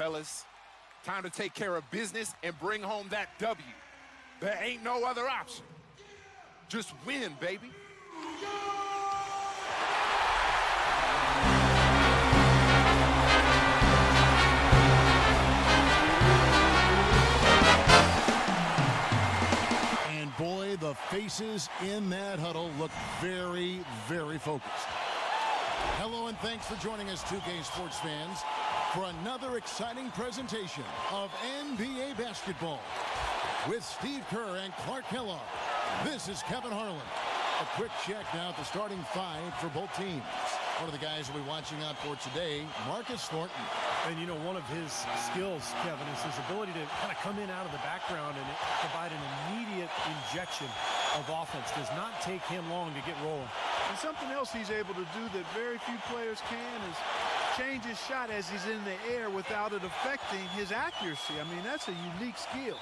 fellas. Time to take care of business and bring home that W. There ain't no other option. Just win, baby. And boy, the faces in that huddle look very, very focused. Hello and thanks for joining us, 2K Sports fans, for another exciting presentation of NBA basketball. With Steve Kerr and Clark Kellogg, this is Kevin Harlan. A quick check now at the starting five for both teams. One of the guys we'll be watching out for today, Marcus Thornton. And you know, one of his skills, Kevin, is his ability to kind of come in out of the background and provide an immediate injection of offense. Does not take him long to get rolling. And something else he's able to do that very few players can is change his shot as he's in the air without it affecting his accuracy. I mean, that's a unique skill,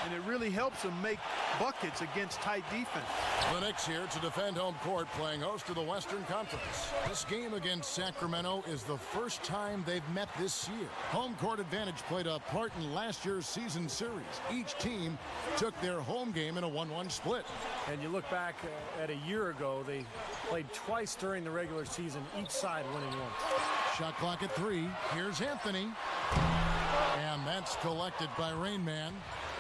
and it really helps him make buckets against tight defense. The Knicks here to defend home court, playing host to the Western Conference. This game against Sacramento is the first time they've met this year. Home court advantage played a part in last year's season series. Each team took their home game in a 1-1 split. And you look back at a year ago, they played twice during the regular season, each side winning once. Shot clock at 3. Here's Anthony. And that's collected by Rain Man.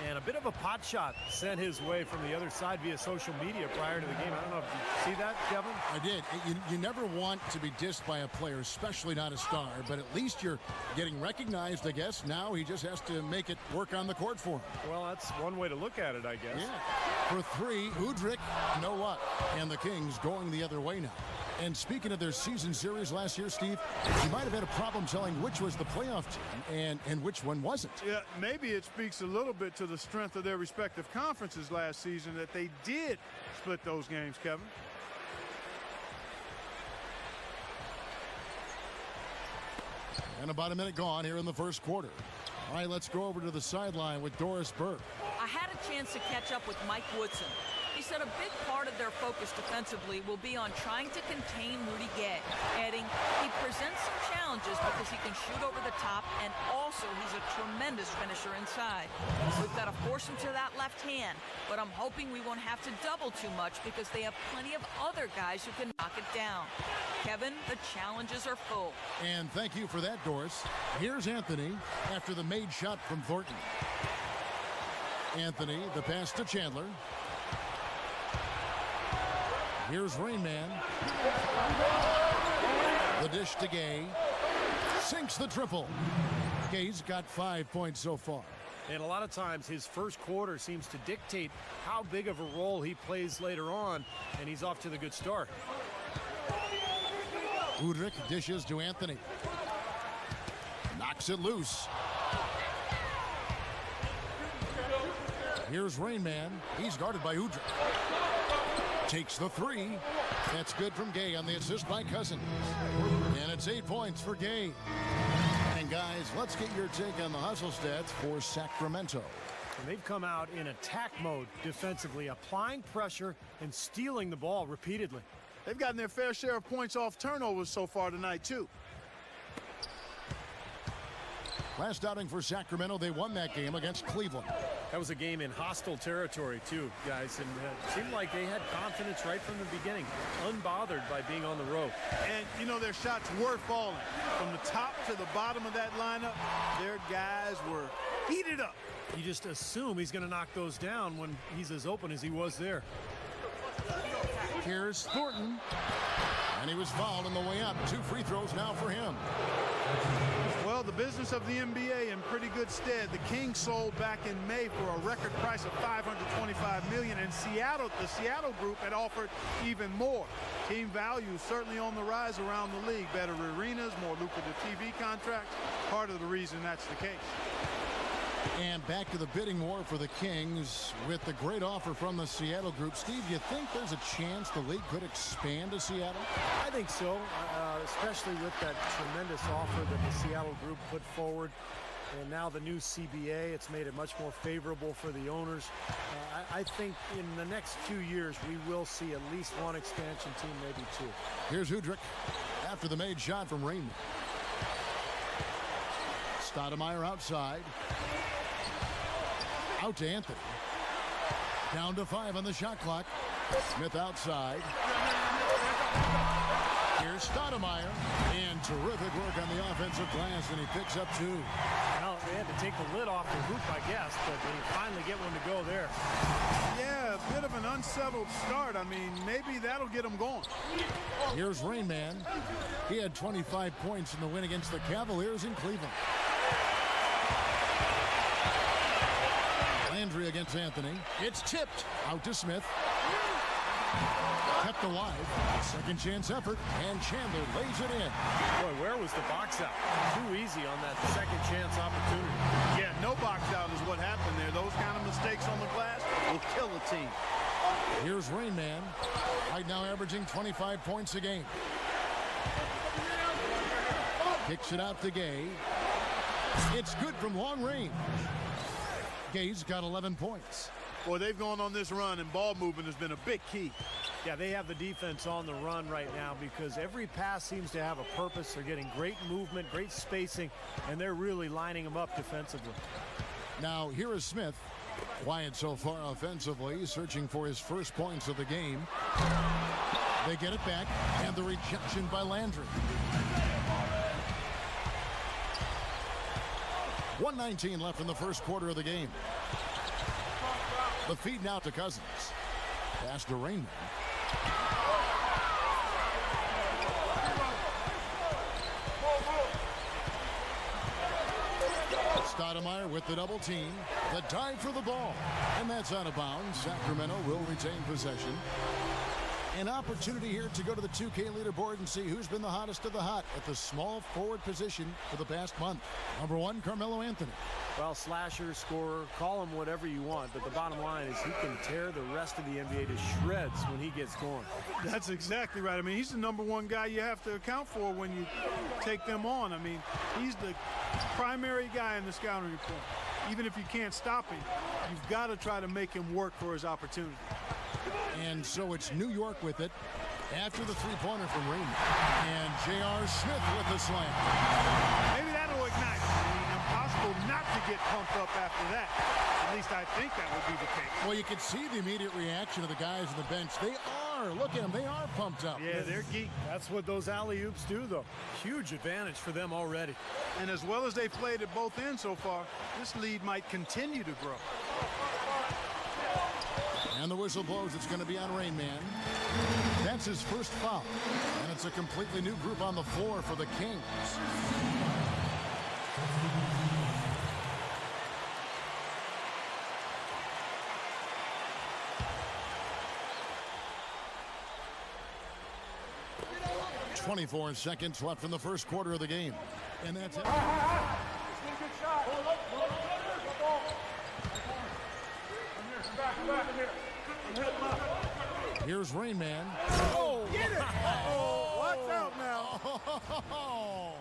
And a bit of a pot shot sent his way from the other side via social media prior to the game. I don't know if you see that, Kevin? I did. You never want to be dissed by a player, especially not a star, but at least you're getting recognized, I guess. Now he just has to make it work on the court for him. Well, that's one way to look at it, I guess. Yeah. For 3, Udrich, no luck. And the Kings going the other way now. And speaking of their season series last year, Steve, you might have had a problem telling which was the playoff team and which one wasn't. Yeah, maybe it speaks a little bit to the strength of their respective conferences last season that they did split those games, Kevin. And about a minute gone here in the first quarter. All right, let's go over to the sideline with Doris Burke. I had a chance to catch up with Mike Woodson. He said a big part of their focus defensively will be on trying to contain Rudy Gay, adding he presents some challenges because he can shoot over the top, and also he's a tremendous finisher inside. We've got to force him to that left hand, but I'm hoping we won't have to double too much because they have plenty of other guys who can knock it down. Kevin, the challenges are full. And thank you for that, Doris. Here's Anthony after the made shot from Thornton. Anthony, the pass to Chandler. Here's Rain Man. The dish to Gay. Sinks the triple. Gay's got 5 points so far. And a lot of times his first quarter seems to dictate how big of a role he plays later on, and he's off to the good start. Udrich dishes to Anthony. Knocks it loose. Here's Rain Man. He's guarded by Udrich. Takes the 3. That's good from Gay on the assist by Cousins. And it's 8 points for Gay. And guys, let's get your take on the hustle stats for Sacramento. And they've come out in attack mode defensively, applying pressure and stealing the ball repeatedly. They've gotten their fair share of points off turnovers so far tonight, too. Last outing for Sacramento, they won that game against Cleveland. That was a game in hostile territory, too, guys. And it seemed like they had confidence right from the beginning, unbothered by being on the road. And, you know, their shots were falling. From the top to the bottom of that lineup, their guys were heated up. You just assume he's going to knock those down when he's as open as he was there. Here's Thornton. And he was fouled on the way up. 2 free throws now for him. Well, the business of the NBA in pretty good stead. The Kings sold back in May for a record price of $525 million, and the Seattle group had offered even more. Team value certainly on the rise around the league. Better arenas, more lucrative TV contracts. Part of the reason that's the case. And back to the bidding war for the Kings with the great offer from the Seattle group. Steve, you think there's a chance the league could expand to Seattle? I think so, especially with that tremendous offer that the Seattle group put forward. And now the new CBA, it's made it much more favorable for the owners. I think in the next 2 years, we will see at least one expansion team, maybe 2. Here's Udrich after the made shot from Rainman. Stoudemire outside. Out to Anthony. Down to 5 on the shot clock. Smith outside. Here's Stoudemire. And terrific work on the offensive glass, and he picks up 2. Well, they had to take the lid off the hoop, I guess, but they finally get one to go there. Yeah, a bit of an unsettled start. I mean, maybe that'll get them going. Here's Rain Man. He had 25 points in the win against the Cavaliers in Cleveland. Landry against Anthony. It's tipped. Out to Smith. Kept alive. Second chance effort, and Chandler lays it in. Boy, where was the box out? Too easy on that second chance opportunity. Yeah, no box out is what happened there. Those kind of mistakes on the glass will kill a team. Here's Rain Man. Right now averaging 25 points a game. Kicks it out to Gay. It's good from long range. Gay's got 11 points. Boy, they've gone on this run, and ball movement has been a big key. Yeah, they have the defense on the run right now because every pass seems to have a purpose. They're getting great movement, great spacing, and they're really lining them up defensively. Now, here is Smith. Quiet so far offensively, searching for his first points of the game. They get it back, and the rejection by Landry. 1:19 left in the first quarter of the game. The feed now to Cousins. Pass to Rain Man. Stoudemire with the double team. The dive for the ball. And that's out of bounds. Sacramento will retain possession. An opportunity here to go to the 2K leaderboard and see who's been the hottest of the hot at the small forward position for the past month. Number 1, Carmelo Anthony. Well, slasher, scorer, call him whatever you want, but the bottom line is he can tear the rest of the NBA to shreds when he gets going. That's exactly right. I mean, he's the number 1 guy you have to account for when you take them on. I mean, he's the primary guy in the scouting report. Even if you can't stop him, you've got to try to make him work for his opportunity. And so it's New York with it after the three-pointer from Rain. And J.R. Smith with the slam. Maybe that'll ignite. I mean, impossible not to get pumped up after that. At least I think that would be the case. Well, you can see the immediate reaction of the guys on the bench. They are. Look at them. They are pumped up. Yeah, they're geek. That's what those alley-oops do, though. Huge advantage for them already. And as well as they've played at both ends so far, this lead might continue to grow. And the whistle blows. It's going to be on Rain Man. That's his first foul. And it's a completely new group on the floor for the Kings. .24 seconds left in the first quarter of the game. And that's it. Here's Rain Man. Oh, get it! Uh-oh. Watch out now.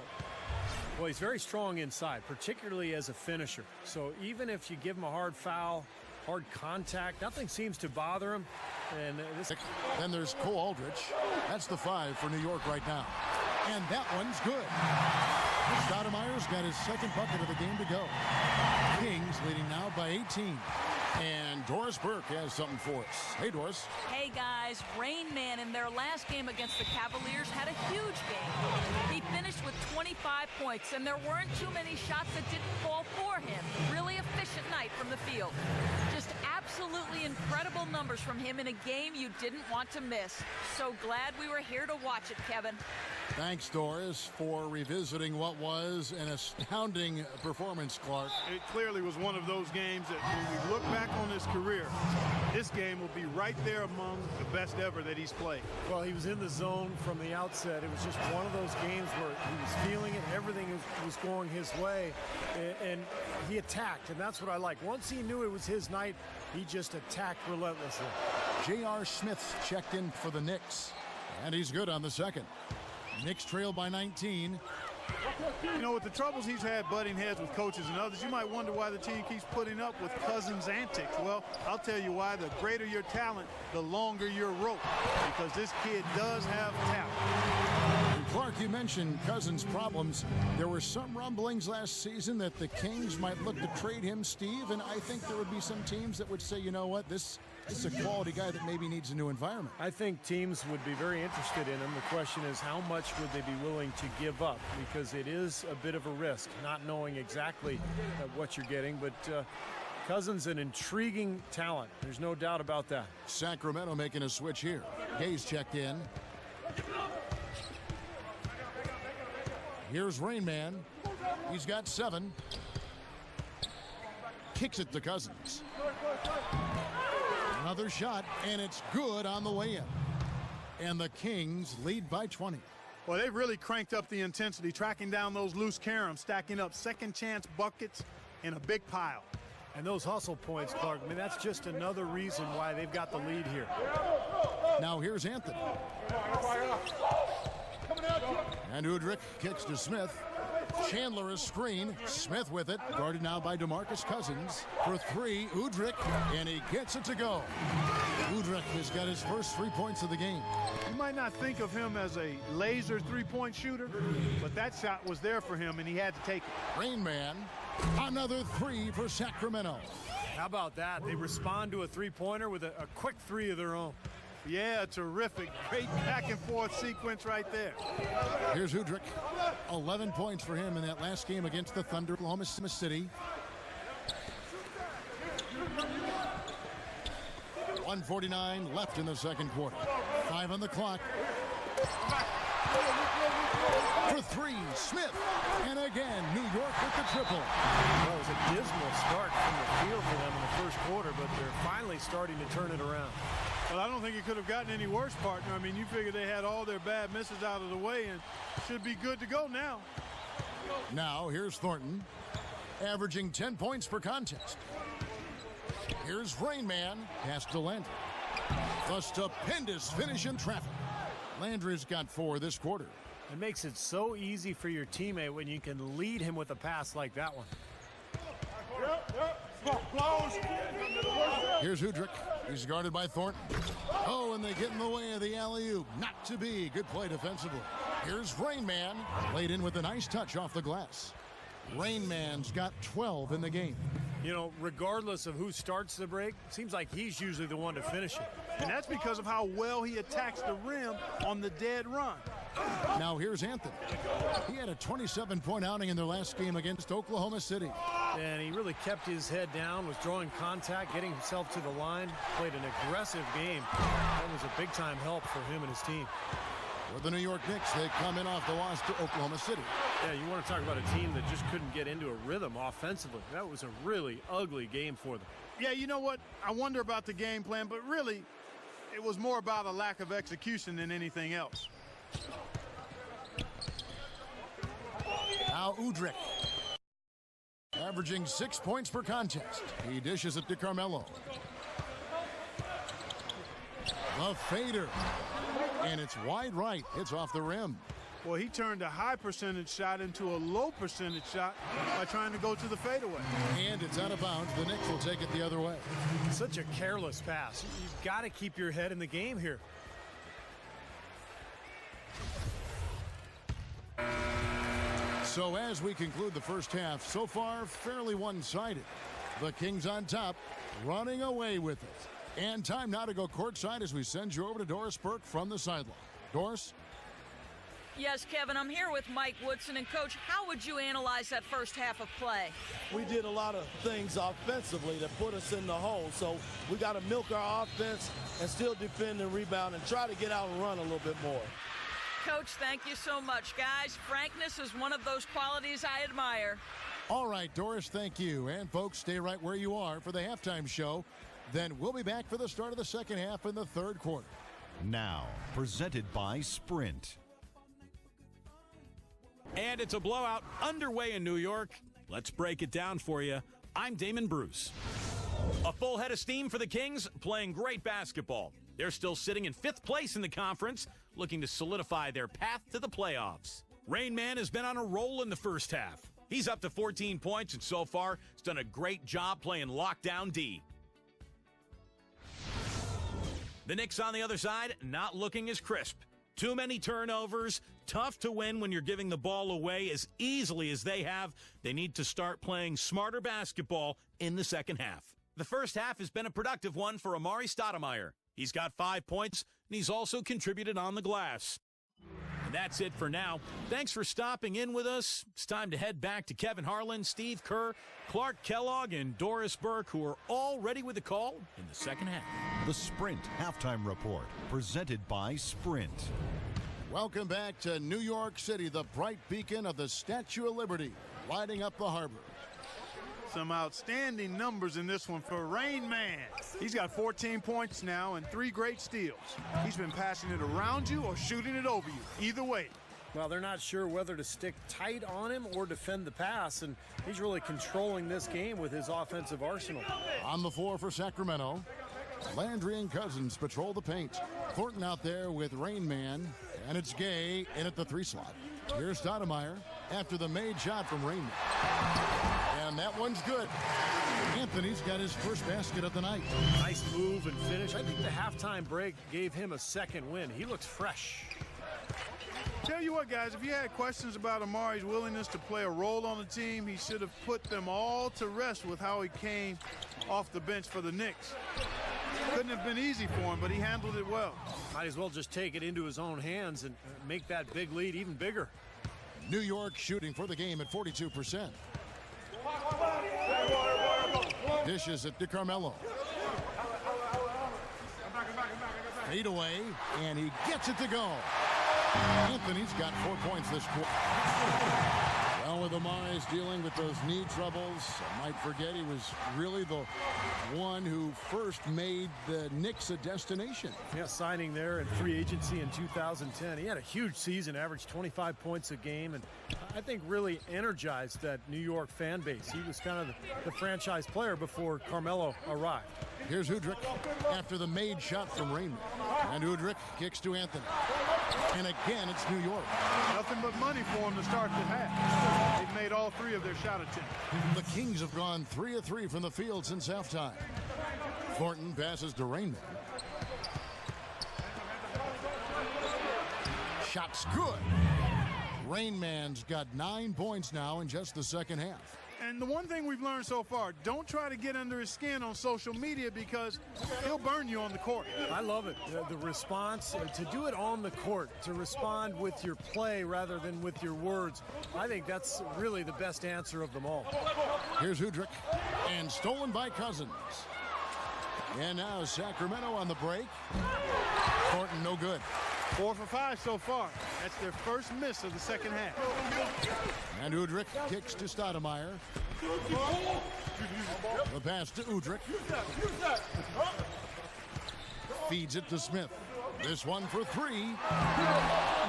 Well, he's very strong inside, particularly as a finisher. So even if you give him a hard foul, hard contact, nothing seems to bother him. And then there's Cole Aldrich. That's the 5 for New York right now. And that one's good. Stoudemire's got his second bucket of the game to go. Kings leading now by 18. And Doris Burke has something for us. Hey, Doris. Hey, guys. Rain Man in their last game against the Cavaliers had a huge game. He finished with 25 points, and there weren't too many shots that didn't fall for him. Really efficient night from the field. Just absolutely incredible numbers from him in a game you didn't want to miss. So glad we were here to watch it, Kevin. Thanks, Doris, for revisiting what was an astounding performance, Clark. It clearly was one of those games that when we look back on his career, this game will be right there among the best ever that he's played. Well, he was in the zone from the outset. It was just one of those games where he was feeling it. Everything was going his way, and he attacked, and that's what I like. Once he knew it was his night, he just attacked relentlessly. J.R. Smith checked in for the Knicks, and he's good on the second. Knicks trail by 19. You know, with the troubles he's had butting heads with coaches and others, you might wonder why the team keeps putting up with Cousins' antics. Well, I'll tell you why. The greater your talent, the longer your rope, because this kid does have talent. Clark, you mentioned Cousins' problems. There were some rumblings last season that the Kings might look to trade him, Steve, and I think there would be some teams that would say, you know what, this is a quality guy that maybe needs a new environment. I think teams would be very interested in him. The question is, how much would they be willing to give up? Because it is a bit of a risk, not knowing exactly what you're getting, but Cousins, an intriguing talent. There's no doubt about that. Sacramento making a switch here. Hayes checked in. Here's Rain Man. He's got 7. Kicks it to Cousins. Another shot, and it's good on the way in. And the Kings lead by 20. Well, they've really cranked up the intensity, tracking down those loose caroms, stacking up second chance buckets in a big pile. And those hustle points, Clark, I mean, that's just another reason why they've got the lead here. Now here's Anthony. And Udrich kicks to Smith. Chandler a screen. Smith with it. Guarded now by DeMarcus Cousins. For 3, Udrich, and he gets it to go. Udrich has got his first 3 points of the game. You might not think of him as a laser three-point shooter, but that shot was there for him, and he had to take it. Rain Man, another 3 for Sacramento. How about that? They respond to a three-pointer with a quick 3 of their own. Yeah, terrific. Great back-and-forth sequence right there. Here's Udrich. 11 points for him in that last game against the Thunder, Oklahoma City. 1:49 left in the second quarter. 5 on the clock. For 3, Smith. And again, New York with the triple. Well, it was a dismal start from the field for them in the first quarter, but they're finally starting to turn it around. Well, I don't think it could have gotten any worse, partner. I mean, you figure they had all their bad misses out of the way and should be good to go now. Now, here's Thornton, averaging 10 points per contest. Here's Rain Man, pass to Landry. The stupendous finish in traffic. Landry's got 4 this quarter. It makes it so easy for your teammate when you can lead him with a pass like that one. Here's Udrich. He's guarded by Thornton. Oh, and they get in the way of the alley-oop. Not to be. Good play defensively. Here's Rain Man. Laid in with a nice touch off the glass. Rain Man's got 12 in the game. You know, regardless of who starts the break, it seems like he's usually the one to finish it. And that's because of how well he attacks the rim on the dead run. Now here's Anthony. He had a 27-point outing in their last game against Oklahoma City. And he really kept his head down, was drawing contact, getting himself to the line, played an aggressive game. That was a big-time help for him and his team. For the New York Knicks, they come in off the loss to Oklahoma City. Yeah, you want to talk about a team that just couldn't get into a rhythm offensively. That was a really ugly game for them. Yeah, you know what? I wonder about the game plan, but really, it was more about a lack of execution than anything else. Now Udrich, averaging 6 points per contest. He dishes it to Carmelo. The fader, and it's wide right. It's off the rim. Well, he turned a high percentage shot into a low percentage shot by trying to go to the fadeaway. And it's out of bounds. The Knicks will take it the other way. Such a careless pass. You've got to keep your head in the game here. So as we conclude the first half, so far fairly one-sided. The Kings on top, running away with it. And time now to go courtside as we send you over to Doris Burke from the sideline. Doris? Yes, Kevin, I'm here with Mike Woodson. And, Coach, how would you analyze that first half of play? We did a lot of things offensively that put us in the hole. So we got to milk our offense and still defend and rebound and try to get out and run a little bit more. Coach, thank you so much. Guys, frankness is one of those qualities I admire. All right, Doris, thank you. And, folks, stay right where you are for the halftime show. Then we'll be back for the start of the second half in the third quarter. Now, presented by Sprint. And it's a blowout underway in New York. Let's break it down for you. I'm Damon Bruce. A full head of steam for the Kings, playing great basketball. They're still sitting in 5th place in the conference, looking to solidify their path to the playoffs. Rain Man has been on a roll in the first half. He's up to 14 points, and so far has done a great job playing lockdown D. The Knicks on the other side, not looking as crisp. Too many turnovers. Tough to win when you're giving the ball away as easily as they have. They need to start playing smarter basketball in the second half. The first half has been a productive one for Amari Stoudemire. He's got 5 points, and he's also contributed on the glass. And that's it for now. Thanks for stopping in with us. It's time to head back to Kevin Harlan, Steve Kerr, Clark Kellogg, and Doris Burke, who are all ready with the call in the second half. The Sprint Halftime Report, presented by Sprint. Welcome back to New York City, the bright beacon of the Statue of Liberty, lighting up the harbor. Some outstanding numbers in this one for Rain Man. He's got 14 points now and 3 great steals. He's been passing it around you or shooting it over you. Either way. Well, they're not sure whether to stick tight on him or defend the pass, and he's really controlling this game with his offensive arsenal. On the floor for Sacramento, Landry and Cousins patrol the paint. Thornton out there with Rain Man, and it's Gay in at the 3 slot. Here's Stoudemire after the made shot from Rain Man. And that one's good. Anthony's got his first basket of the night. Nice move and finish. I think the halftime break gave him a second win. He looks fresh. Tell you what, guys, if you had questions about Amari's willingness to play a role on the team, he should have put them all to rest with how he came off the bench for the Knicks. Couldn't have been easy for him, but he handled it well. Might as well just take it into his own hands and make that big lead even bigger. New York shooting for the game at 42%. Dishes it to Carmelo. Fade away, and he gets it to go. Anthony's got 4 points this quarter. Well, with Amari's dealing with those knee troubles, I might forget he was really the one who first made the Knicks a destination. Yeah, signing there in free agency in 2010. He had a huge season, averaged 25 points a game, and I think really energized that New York fan base. He was kind of the franchise player before Carmelo arrived. Here's Udrih after the made shot from Raymond. And Udrih kicks to Anthony. And again, it's New York. Nothing but money for him to start the half. They've made all 3 of their shot attempts. The Kings have gone 3 of 3 from the field since halftime. Thornton passes to Raymond. Shot's good. Rain Man's got 9 points now in just the second half. And the one thing we've learned so far, don't try to get under his skin on social media because he'll burn you on the court. I love it. The response, to do it on the court, to respond with your play rather than with your words. I think that's really the best answer of them all. Here's Udrih, and stolen by Cousins. And now Sacramento on the break. Thornton no good. 4 for 5 so far. That's their first miss of the second half. And Udrih kicks to Stoudemire. The pass to Udrih. Feeds it to Smith. This one for 3.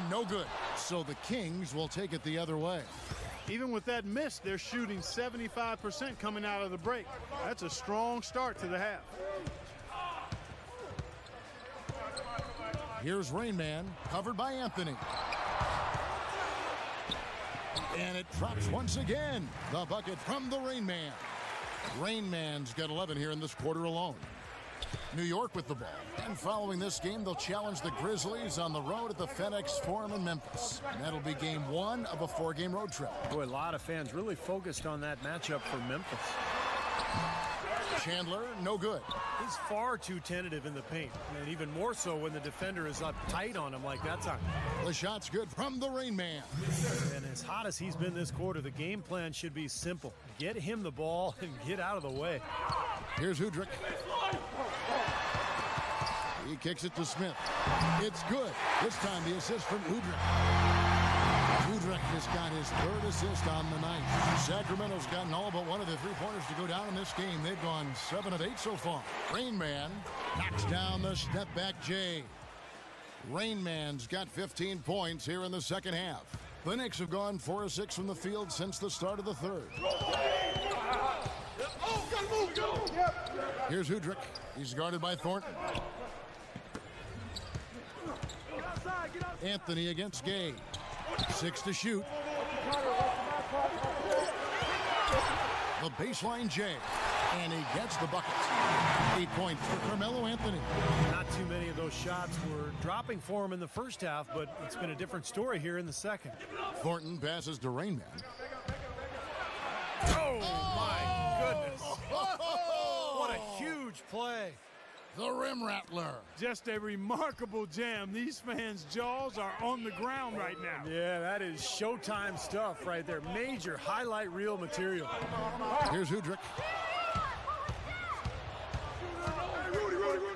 No good. So the Kings will take it the other way. Even with that miss, they're shooting 75% coming out of the break. That's a strong start to the half. Here's Rain Man, covered by Anthony. And it drops once again. The bucket from the Rain Man. Rain Man's got 11 here in this quarter alone. New York with the ball. And following this game, they'll challenge the Grizzlies on the road at the FedEx Forum in Memphis. And that'll be game 1 of a 4-game road trip. Boy, a lot of fans really focused on that matchup for Memphis. Chandler, no good. He's far too tentative in the paint, and even more so when the defender is up tight on him like that time. The shot's good from the Rain Man. And as hot as he's been this quarter, the game plan should be simple. Get him the ball and get out of the way. Here's Udrih. He kicks it to Smith. It's good. This time the assist from Udrih. Udrih has got his 3rd assist on the night. Sacramento's gotten all but one of the 3-pointers to go down in this game. They've gone 7 of 8 so far. Rain Man knocks down the step back J. Rain Man's got 15 points here in the second half. The Knicks have gone 4 of 6 from the field since the start of the third. Here's Udrih. He's guarded by Thornton. Anthony against Gay. 6 to shoot. The baseline J. And he gets the bucket. 8 points for Melo Anthony. Not too many of those shots were dropping for him in the first half, but it's been a different story here in the second. Thornton passes to Rainman. Oh, my goodness. What a huge play. The rim rattler. Just a remarkable jam. These fans' jaws are on the ground right now. Yeah, that is Showtime stuff right there. Major highlight reel material. Here's Udrich.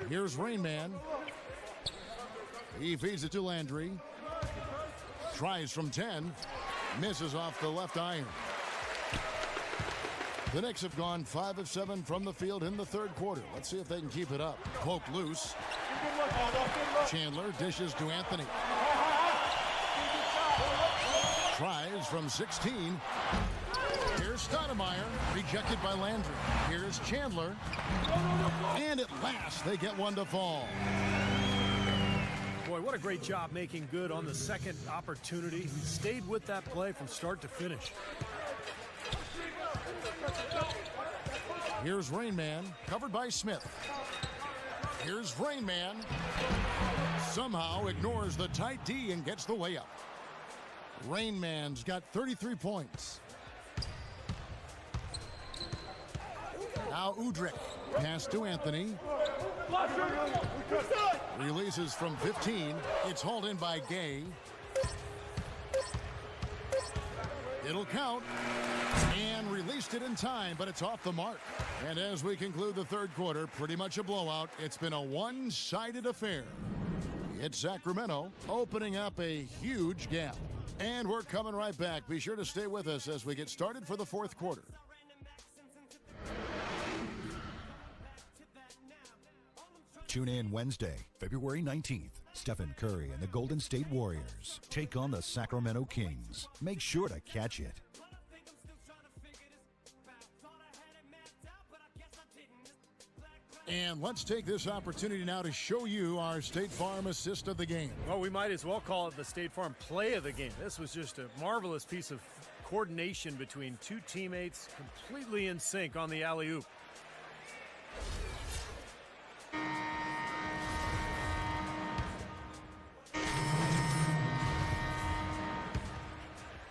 Here's Rainman. He feeds it to Landry. Tries from 10. Misses off the left iron. The Knicks have gone 5 of 7 from the field in the third quarter. Let's see if they can keep it up. Poke loose. Chandler dishes to Anthony. Tries from 16. Here's Stoudemire, rejected by Landry. Here's Chandler. And at last, they get one to fall. Boy, what a great job making good on the second opportunity. He stayed with that play from start to finish. Here's Rainman, covered by Smith. Here's Rainman. Somehow ignores the tight D and gets the layup. Rainman's got 33 points. Now Udrich. Pass to Anthony. Releases from 15. It's hauled in by Gay. It'll count. And released it in time, but it's off the mark. And as we conclude the third quarter, pretty much a blowout. It's been a one-sided affair. It's Sacramento opening up a huge gap. And we're coming right back. Be sure to stay with us as we get started for the fourth quarter. Tune in Wednesday, February 19th. Stephen Curry and the Golden State Warriors take on the Sacramento Kings. Make sure to catch it. And let's take this opportunity now to show you our State Farm assist of the game. Well, we might as well call it the State Farm play of the game. This was just a marvelous piece of coordination between two teammates, completely in sync on the alley-oop.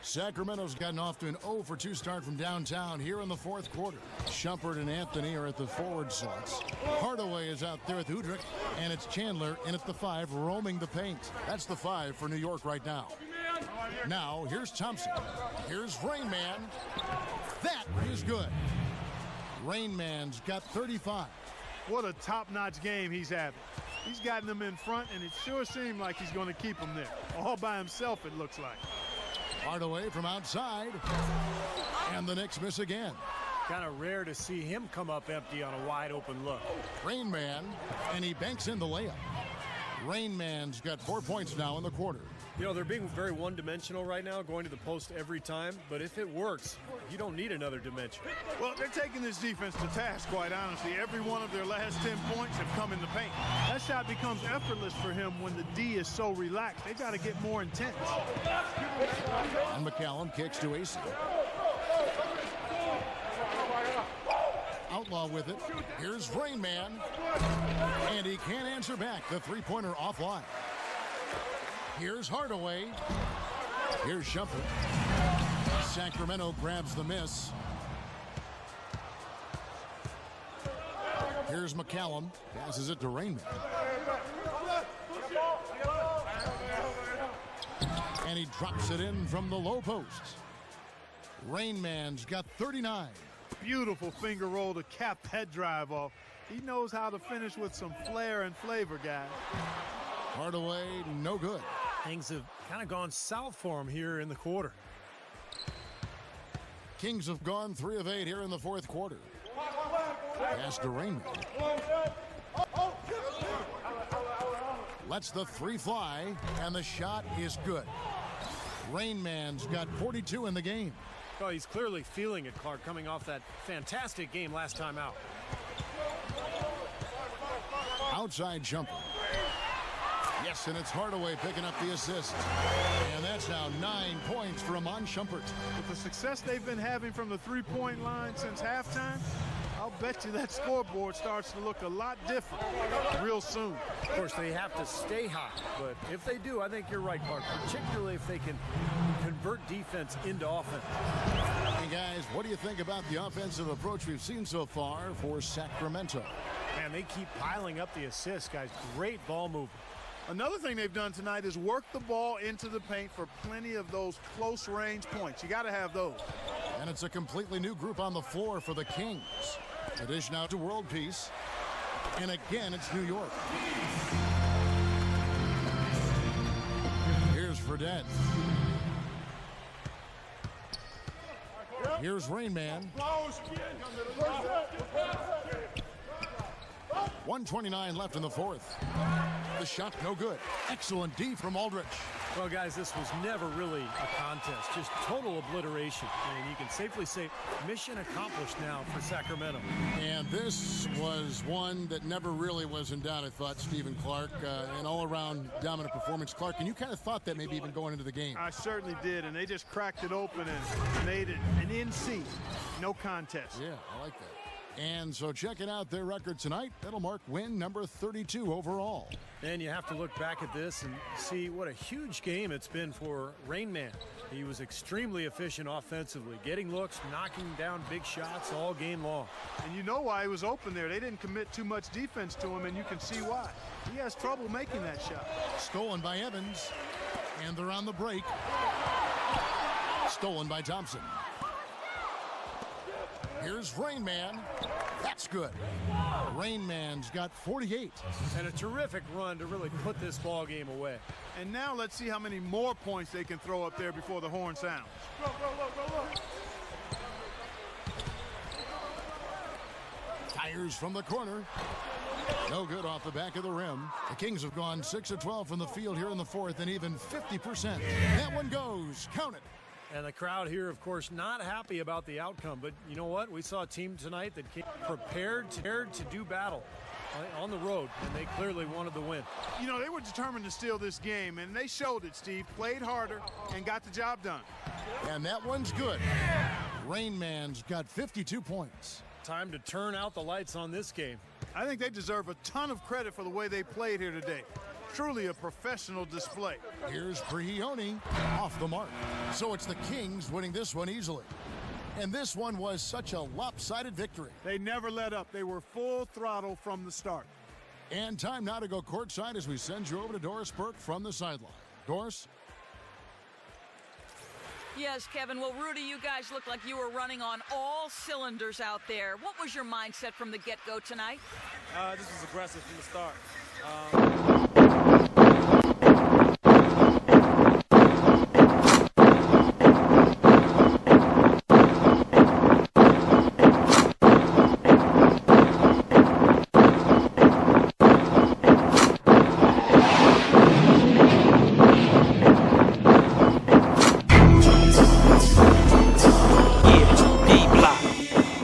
Sacramento's gotten off to an 0 for 2 start from downtown here in the fourth quarter. Shumpert and Anthony are at the forward slots. Hardaway is out there with Udrich, and it's Chandler in at the 5, roaming the paint. That's the 5 for New York right now. Now, here's Thompson. Here's Rainman. That is good. Rainman's got 35. What a top-notch game he's having. He's gotten them in front, and it sure seemed like he's going to keep them there. All by himself, it looks like. Hardaway from outside. And the Knicks miss again. Kind of rare to see him come up empty on a wide-open look. Rainman, and he banks in the layup. Rainman's got 4 points now in the quarter. You know, they're being very one-dimensional right now, going to the post every time. But if it works, you don't need another dimension. Well, they're taking this defense to task, quite honestly. Every one of their last 10 points have come in the paint. That shot becomes effortless for him when the D is so relaxed. They've got to get more intense. And McCallum kicks to AC. Outlaw with it. Here's Rainman. And he can't answer back. The three-pointer offline. Here's Hardaway. Here's Shumpert. Sacramento grabs the miss. Here's McCallum. Passes it to Rainman. And he drops it in from the low post. Rainman's got 39. Beautiful finger roll to cap that drive off. He knows how to finish with some flair and flavor, guys. Hardaway, no good. Things have kind of gone south for him here in the quarter. Kings have gone 3 of 8 here in the fourth quarter. Pass to Rainman. Lets the 3 fly, and the shot is good. Rainman's got 42 in the game. Well, he's clearly feeling it, Clark, coming off that fantastic game last time out. Outside jumper. Yes, and it's Hardaway picking up the assist. And that's now 9 points for Iman Shumpert. With the success they've been having from the three-point line since halftime, I I'll bet you that scoreboard starts to look a lot different real soon. Of course, they have to stay hot, but if they do, I think you're right, Clark, particularly if they can convert defense into offense. Hey, guys, what do you think about the offensive approach we've seen so far for Sacramento? Man, they keep piling up the assists, guys. Great ball movement. Another thing they've done tonight is work the ball into the paint for plenty of those close-range points. You got to have those. And it's a completely new group on the floor for the Kings. The dish now to World Peace. And again, it's New York. Here's Fredette. Here's Rain Man. 1:29 left in the fourth. The shot no good. Excellent D from Aldridge. Well, guys, this was never really a contest. Just total obliteration. And you can safely say mission accomplished now for Sacramento. And this was one that never really was in doubt, I thought, Stephen Clark. An all-around dominant performance. Clark, and you kind of thought that maybe even going into the game. I certainly did, and they just cracked it open and made it an NC. No contest. Yeah, I like that. And so checking out their record tonight, that'll mark win number 32 overall. And you have to look back at this and see what a huge game it's been for Rain Man. He was extremely efficient offensively, getting looks, knocking down big shots all game long. And you know why he was open there. They didn't commit too much defense to him, and you can see why. He has trouble making that shot. Stolen by Evans. And they're on the break. Stolen by Thompson. Here's Rain Man. That's good. Rain Man's got 48. And a terrific run to really put this ball game away. And now let's see how many more points they can throw up there before the horn sounds. Tires from the corner. No good off the back of the rim. The Kings have gone 6 of 12 from the field here in the fourth and even 50%. That one goes. Count it. And the crowd here, of course, not happy about the outcome. But you know what? We saw a team tonight that came prepared to do battle on the road, and they clearly wanted the win. You know, they were determined to steal this game, and they showed it, Steve. Played harder and got the job done. And that one's good. Rain Man's got 52 points. Time to turn out the lights on this game. I think they deserve a ton of credit for the way they played here today. Truly a professional display. Here's Brioni off the mark. So it's the Kings winning this one easily. And this one was such a lopsided victory. They never let up. They were full throttle from the start. And time now to go courtside as we send you over to Doris Burke from the sideline. Doris? Yes, Kevin. Well, Rudy, you guys look like you were running on all cylinders out there. What was your mindset from the get-go tonight? This was aggressive from the start.